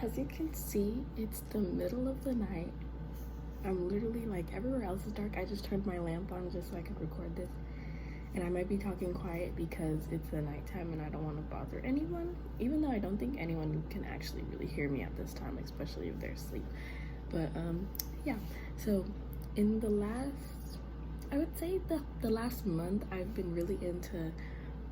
As you can see, it's the middle of the night. I'm literally like, everywhere else is dark. I just turned my lamp on just so I could record this. And I might be talking quiet because it's the nighttime and I don't want to bother anyone, even though I don't think anyone can actually really hear me at this time, especially if they're asleep. But yeah, so in the last, I would say the last month, I've been really into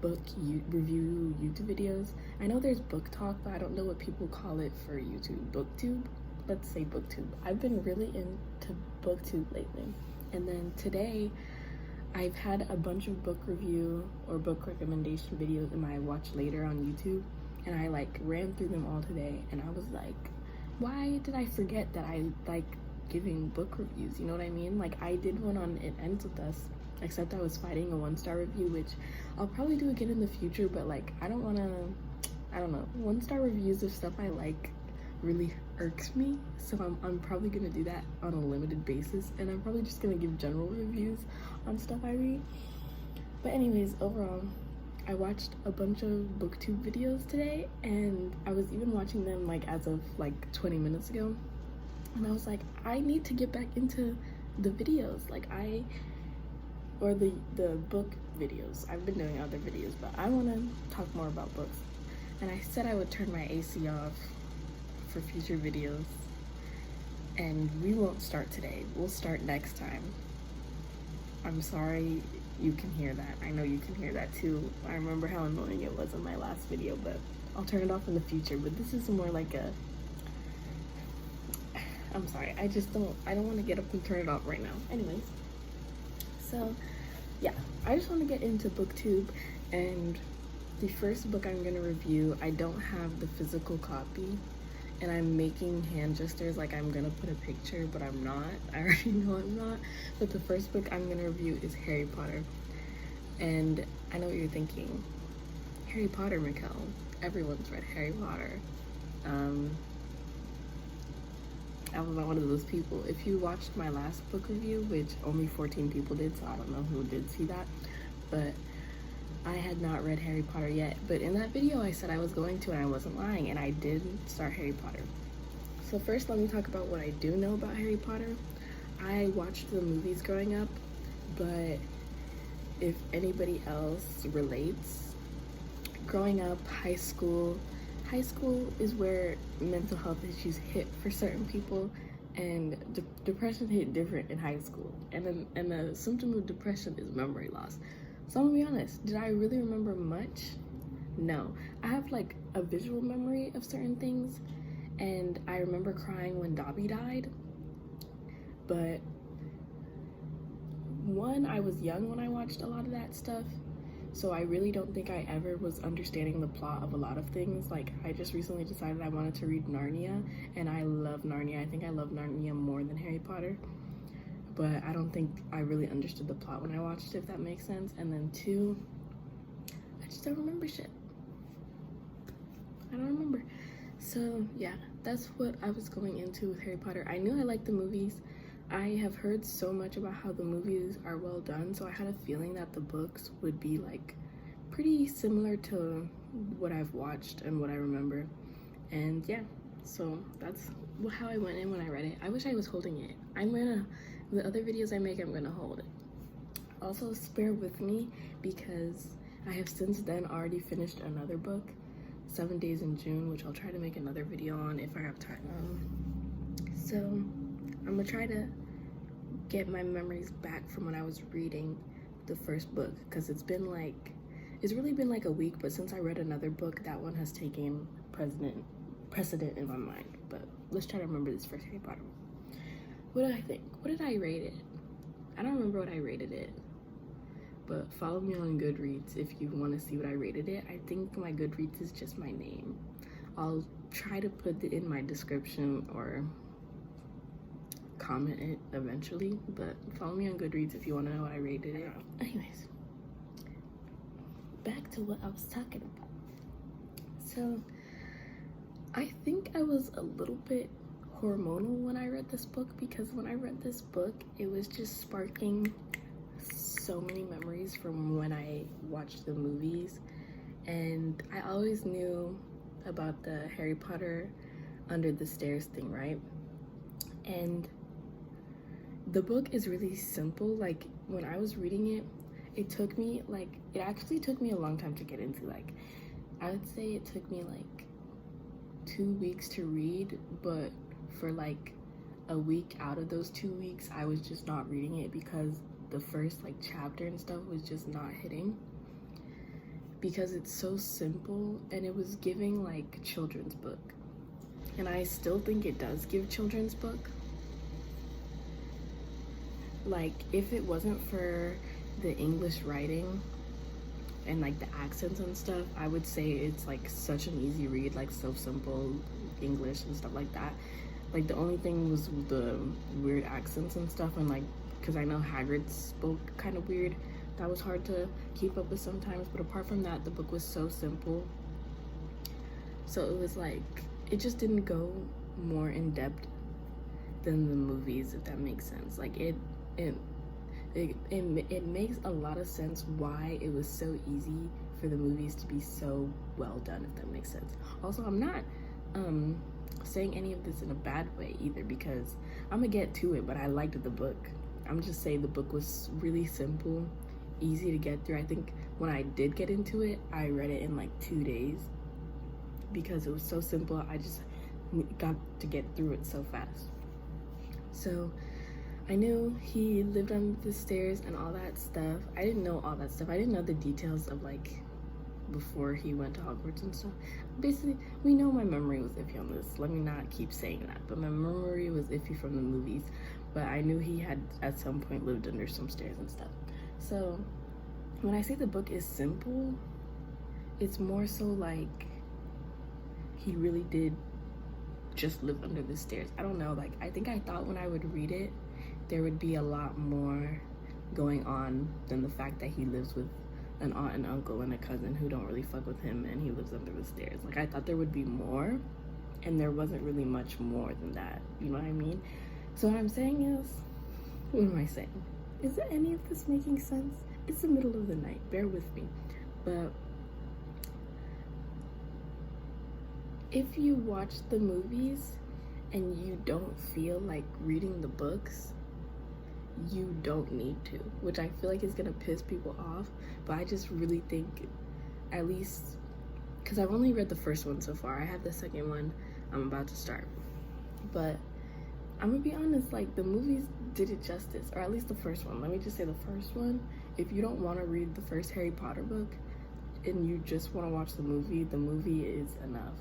review YouTube videos. I know there's book talk, but I don't know what people call it for YouTube. Booktube? Let's say booktube. I've been really into booktube lately. And then today, I've had a bunch of book review or book recommendation videos in my watch later on YouTube, and I like ran through them all today, and I was like, why did I forget that I like giving book reviews? You know what I mean? Like, I did one on It Ends With Us, except I was fighting a 1-star review, which I'll probably do again in the future, but like, I don't know, 1-star reviews of stuff I like really irks me, so I'm probably gonna do that on a limited basis, and I'm probably just gonna give general reviews on stuff I read. But anyways, overall, I watched a bunch of booktube videos today, and I was even watching them like as of like 20 minutes ago, and I was like, I need to get back into the videos, like the book videos. I've been doing other videos, but I want to talk more about books, and I said I would turn my AC off for future videos, and we won't start today. We'll start next time. I'm sorry you can hear that. I know you can hear that too. I remember how annoying it was in my last video, but I'll turn it off in the future. But this is more like a, I'm sorry, I don't want to get up and turn it off right now. Anyways, so yeah, I just want to get into booktube, and the first book I'm going to review, I don't have the physical copy, and I'm making hand gestures like I'm gonna put a picture, but I'm not. I already know I'm not. But the first book I'm gonna review is Harry Potter. And I know what you're thinking. Harry Potter, Mickell. Everyone's read Harry Potter. I was not one of those people. If you watched my last book review, which only 14 people did, so I don't know who did see that, but I had not read Harry Potter yet, but in that video I said I was going to, and I wasn't lying, and I did start Harry Potter. So first, let me talk about what I do know about Harry Potter. I watched the movies growing up, but if anybody else relates, growing up, high school is where mental health issues hit for certain people, and depression hit different in high school, and the symptom of depression is memory loss. So I'm gonna be honest, did I really remember much? No. I have like a visual memory of certain things, and I remember crying when Dobby died, but one, I was young when I watched a lot of that stuff, so I really don't think I ever was understanding the plot of a lot of things. Like, I just recently decided I wanted to read Narnia, and I love Narnia. I think I love Narnia more than Harry Potter. But I don't think I really understood the plot when I watched it, if that makes sense. And then two, I just don't remember shit. I don't remember. So yeah, that's what I was going into with Harry Potter. I knew I liked the movies. I have heard so much about how the movies are well done, so I had a feeling that the books would be like pretty similar to what I've watched and what I remember. And yeah, so that's how I went in when I read it. I wish I was holding it. The other videos I make, I'm gonna hold it. Also, bear with me because I have since then already finished another book, 7 Days in June, which I'll try to make another video on if I have time. So I'm gonna try to get my memories back from when I was reading the first book, because it's really been like a week, but since I read another book, that one has taken precedent in my mind. But let's try to remember this first Harry Potter. What did I think? What did I rate it? I don't remember what I rated it, but follow me on Goodreads if you want to see what I rated it. I think my Goodreads is just my name. I'll try to put it in my description or comment it eventually, but follow me on Goodreads if you want to know what I rated it. Anyways, back to what I was talking about. So I think I was a little bit hormonal when I read this book, because when I read this book, it was just sparking so many memories from when I watched the movies, and I always knew about the Harry Potter under the stairs thing, right? And the book is really simple. Like, when I was reading it, it actually took me a long time to get into. Like, I would say it took me like 2 weeks to read, but for like a week out of those 2 weeks, I was just not reading it because the first like chapter and stuff was just not hitting, because it's so simple and it was giving like children's book. And I still think it does give children's book. Like, if it wasn't for the English writing and like the accents and stuff, I would say it's like such an easy read, like so simple English and stuff like that. Like, the only thing was the weird accents and stuff, and like, because I know Hagrid spoke kind of weird, that was hard to keep up with sometimes. But apart from that, the book was so simple, so it was like, it just didn't go more in depth than the movies, if that makes sense. Like, it makes a lot of sense why it was so easy for the movies to be so well done, if that makes sense. Also, I'm not saying any of this in a bad way either, because I'm gonna get to it, but I liked the book. I'm just saying the book was really simple, easy to get through. I think when I did get into it, I read it in like 2 days because it was so simple. I just got to get through it so fast. So I knew he lived under the stairs and all that stuff. I didn't know all that stuff. I didn't know the details of like before he went to Hogwarts and stuff. Basically, we know my memory was iffy on this. Let me not keep saying that, but my memory was iffy from the movies. But I knew he had at some point lived under some stairs and stuff. So when I say the book is simple, it's more so like he really did just live under the stairs. I don't know, like, I think I thought when I would read it there would be a lot more going on than the fact that he lives with an aunt and uncle and a cousin who don't really fuck with him and he lives under the stairs. Like, I thought there would be more, and there wasn't really much more than that, you know what I mean? So what I'm saying is, what am I saying? Is any of this making sense? It's the middle of the night, bear with me. But if you watch the movies and you don't feel like reading the books, you don't need to, which I feel like is gonna piss people off. But I just really think, at least because I've only read the first one so far, I have the second one I'm about to start, but I'm gonna be honest, like, the movies did it justice, or at least the first one. Let me just say the first one. If you don't want to read the first Harry Potter book and you just want to watch the movie is enough.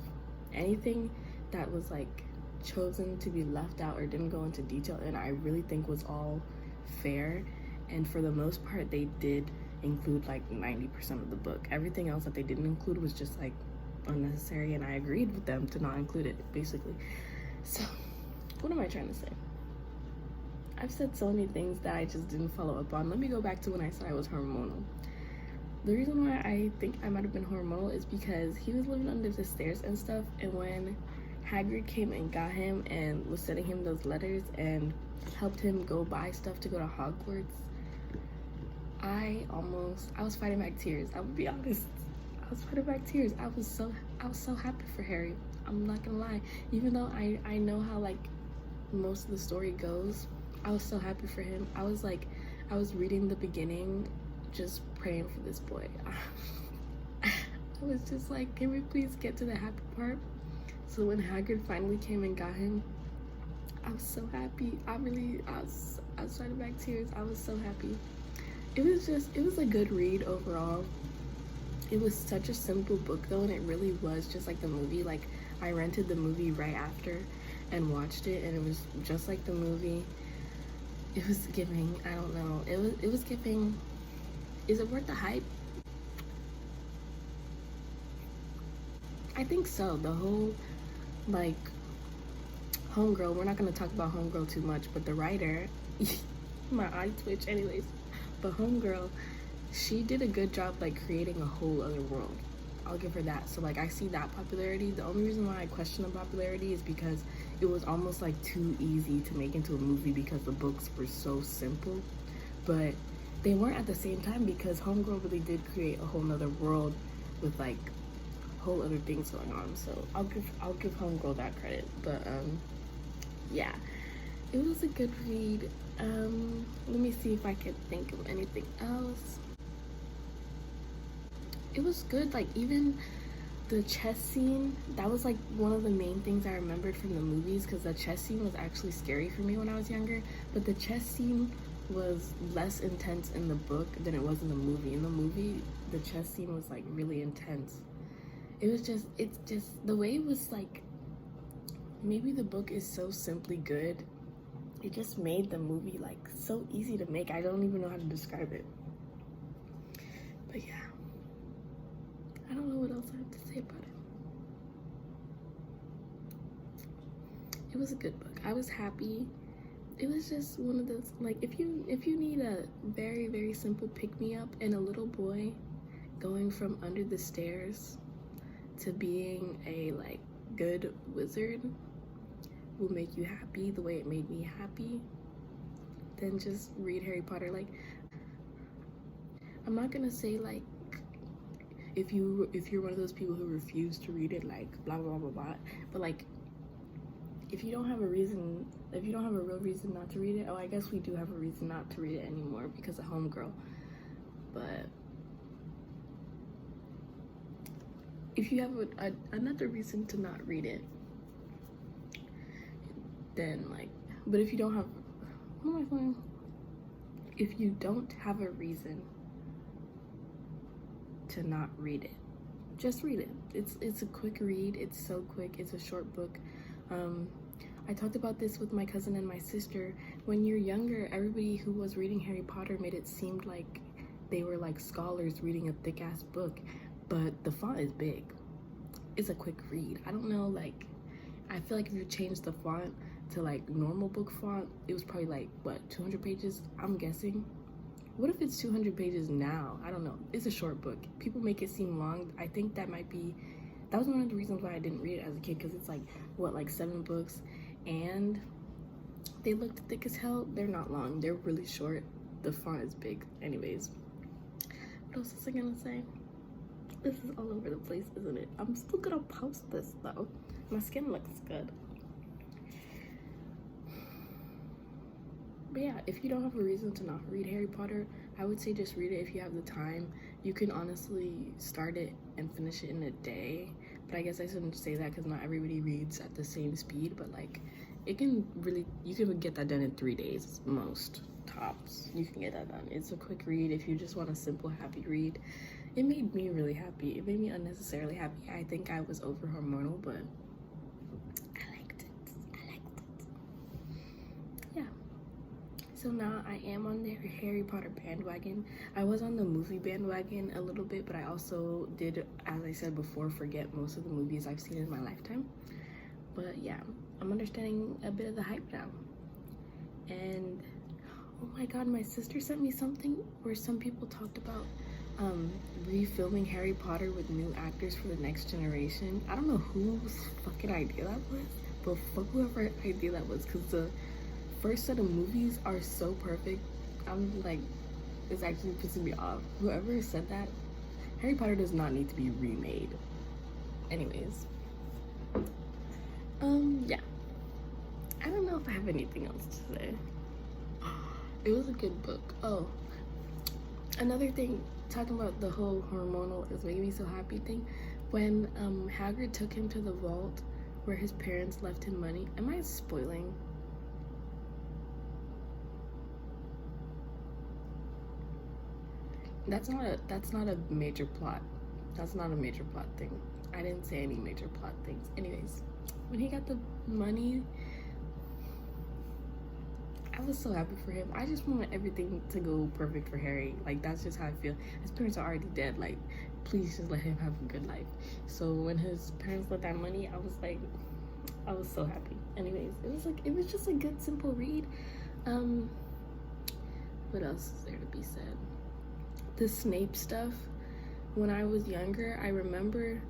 Anything that was like chosen to be left out or didn't go into detail, and I really think was all fair, and for the most part they did include like 90% of the book. Everything else that they didn't include was just like unnecessary, and I agreed with them to not include it, basically. So what am I trying to say? I've said so many things that I just didn't follow up on. Let me go back to when I said I was hormonal. The reason why I think I might have been hormonal is because he was living under the stairs and stuff, and when Hagrid came and got him and was sending him those letters and helped him go buy stuff to go to Hogwarts, I was fighting back tears. I would be honest. I was fighting back tears. I was so happy for Harry. I'm not gonna lie. Even though I know how like most of the story goes, I was so happy for him. I was reading the beginning, just praying for this boy. I was just like, can we please get to the happy part? So when Hagrid finally came and got him, I was so happy. I was fighting back tears. I was so happy. It was a good read overall. It was such a simple book though, and it really was just like the movie. Like, I rented the movie right after and watched it, and it was just like the movie. It was giving, I don't know, it was giving, is it worth the hype? I think so. The whole, like, Homegirl, we're not going to talk about Homegirl too much, but the writer, my eye twitch anyways, but Homegirl, she did a good job, like, creating a whole other world. I'll give her that. So, like, I see that popularity. The only reason why I question the popularity is because it was almost, like, too easy to make into a movie because the books were so simple. But they weren't at the same time because Homegirl really did create a whole nother world with like whole other things going on. So I'll give Homegirl that credit. But yeah, it was a good read. Let me see if I can think of anything else. It was good. Like even the chess scene, that was like one of the main things I remembered from the movies, because the chess scene was actually scary for me when I was younger. But the chess scene was less intense in the book than it was in the movie. In the movie, the chess scene was like really intense. It's just the way it was like, maybe the book is so simply good, it just made the movie like so easy to make. I don't even know how to describe it. But yeah, I don't know what else I have to say about it. It was a good book. I was happy. It was just one of those, like, if you need a very, very simple pick-me-up, and a little boy going from under the stairs to being a like good wizard will make you happy the way it made me happy, then just read Harry Potter. Like, I'm not gonna say like if you're one of those people who refuse to read it, like blah blah blah blah, but like if you don't have a real reason not to read it, oh, I guess we do have a reason not to read it anymore because of Homegirl. But if you have another reason to not read it, then like, but if you don't have, what am I saying? If you don't have a reason to not read it, just read it. It's a quick read. It's so quick. It's a short book. I talked about this with my cousin and my sister. When you're younger, everybody who was reading Harry Potter made it seem like they were like scholars reading a thick-ass book, but the font is big. It's a quick read. I don't know, like, I feel like if you change the font to like normal book font, it was probably like, what, 200 pages? I'm guessing. What if it's 200 pages now? I don't know. It's a short book. People make it seem long. I think that was one of the reasons why I didn't read it as a kid, because it's like, what, like 7 books, and they looked thick as hell. They're not long. They're really short. The font is big. Anyways, what else was I gonna say? This is all over the place, isn't it? I'm still gonna post this though. My skin looks good. But yeah, if you don't have a reason to not read Harry Potter, I would say just read it if you have the time. You can honestly start it and finish it in a day. But I guess I shouldn't say that because not everybody reads at the same speed. But like, you can get that done in 3 days, most tops. You can get that done. It's a quick read if you just want a simple, happy read. It made me really happy. It made me unnecessarily happy. I think I was over hormonal, but I liked it. Yeah. So now I am on the Harry Potter bandwagon. I was on the movie bandwagon a little bit, but I also did, as I said before, forget most of the movies I've seen in my lifetime. But yeah, I'm understanding a bit of the hype now. And oh my god, my sister sent me something where some people talked about refilming Harry Potter with new actors for the next generation. I don't know whose fucking idea that was, but fuck whoever idea that was, because the first set of movies are so perfect. I'm like, it's actually pissing me off. Whoever said that, Harry Potter does not need to be remade. Anyways, yeah, I don't know if I have anything else to say. It was a good book. Oh, another thing, talking about the whole hormonal is making me so happy thing, when Hagrid took him to the vault where his parents left him money. Am I spoiling? That's not a major plot. That's not a major plot thing. I didn't say any major plot things. Anyways, when he got the money, I was so happy for him. I just want everything to go perfect for Harry. Like, that's just how I feel. His parents are already dead. Like, please just let him have a good life. So when his parents let that money, I was like, I was so happy. Anyways, it was just a good, simple read. What else is there to be said? The Snape stuff. When I was younger, I remember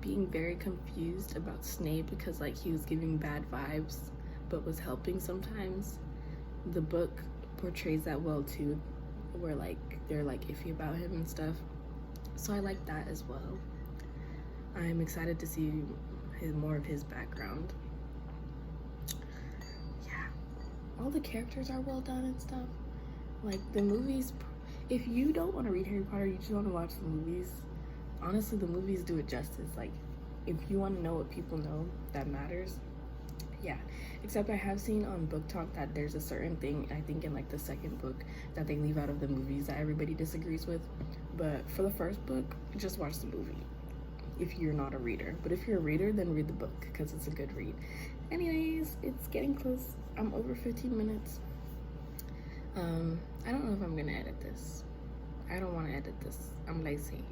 being very confused about Snape because like he was giving bad vibes but was helping sometimes. The book portrays that well too. where like they're like iffy about him and stuff. So I like that as well. I'm excited to see more of his background. Yeah, all the characters are well done and stuff. Like the movies, if you don't want to read Harry Potter, you just want to watch the movies, honestly the movies do it justice. Like if you want to know what people know that matters, yeah. Except I have seen on Book Talk that there's a certain thing, I think in like the second book, that they leave out of the movies that everybody disagrees with. But for the first book, just watch the movie if you're not a reader. But if you're a reader, then read the book because it's a good read. Anyways, it's getting close. I'm over 15 minutes. I don't know if I'm gonna edit this. I don't want to edit this. I'm lazy.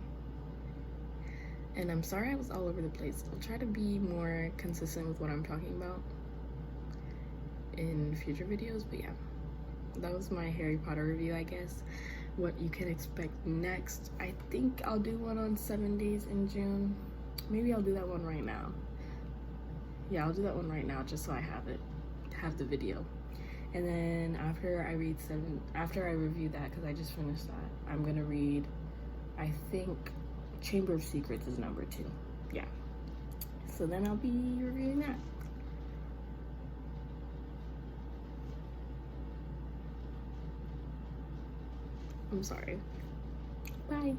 And I'm sorry I was all over the place. I'll try to be more consistent with what I'm talking about in future videos. But yeah, that was my Harry Potter review, I guess. What you can expect next. I think I'll do one on 7 days in June. Maybe I'll do that one right now. Yeah, I'll do that one right now just so I have the video. And then after I review that, because I just finished that, I'm gonna read, I think Chamber of Secrets is number 2. Yeah. So then I'll be reviewing that. I'm sorry. Bye.